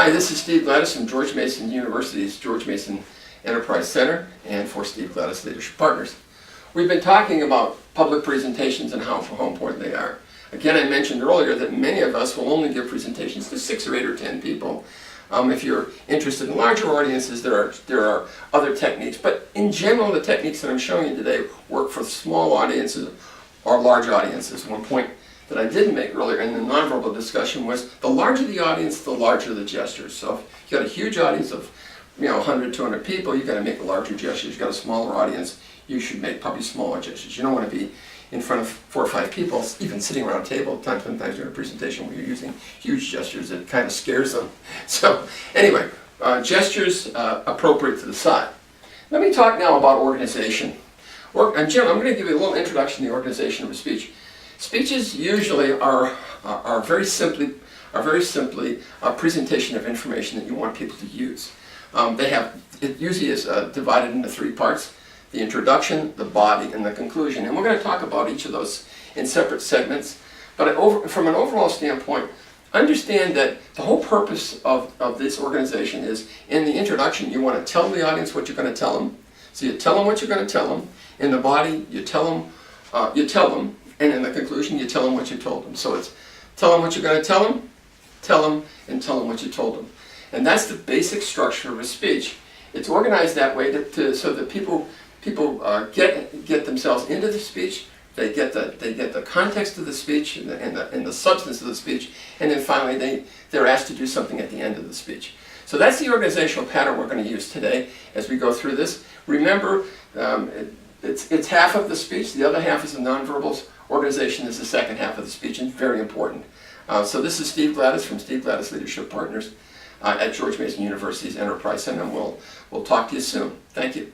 Hi, this is Steve Gladys from George Mason University's George Mason Enterprise Center and for Steve Gladys Leadership Partners. We've been talking about public presentations and how important they are. Again, I mentioned earlier that many of us will only give presentations to 6 or 8 or 10 people. If you're interested in larger audiences, there are other techniques, but in general, the techniques that I'm showing you today work for small audiences or large audiences. One point that I didn't make earlier in the nonverbal discussion was the larger the audience, the larger the gestures. So if you've got a huge audience of 100, 200 people, you've got to make larger gestures. If you've got a smaller audience, you should make probably smaller gestures. You don't want to be in front of 4 or 5 people, even sitting around a table, sometimes during a presentation where you're using huge gestures, it kind of scares them. So anyway, gestures appropriate to the side. Let me talk now about organization. And Jim, I'm going to give you a little introduction to the organization of a speech. Speeches usually are very simply a presentation of information that you want people to use. It usually is divided into 3 parts: the introduction, the body, and the conclusion. And we're going to talk about each of those in separate segments. But from an overall standpoint, understand that the whole purpose of this organization is, in the introduction, you want to tell the audience what you're going to tell them. So you tell them what you're going to tell them. In the body, you tell them. And in the conclusion, you tell them what you told them. So it's tell them what you're going to tell them, and tell them what you told them. And that's the basic structure of a speech. It's organized that way so that people get themselves into the speech. They get the context of the speech and the substance of the speech, and then finally they're asked to do something at the end of the speech. So that's the organizational pattern we're going to use today as we go through this. Remember, it's half of the speech. The other half is the nonverbals. Organization is the second half of the speech, and very important. So this is Steve Gladys from Steve Gladys Leadership Partners at George Mason University's Enterprise Center, and we'll talk to you soon. Thank you.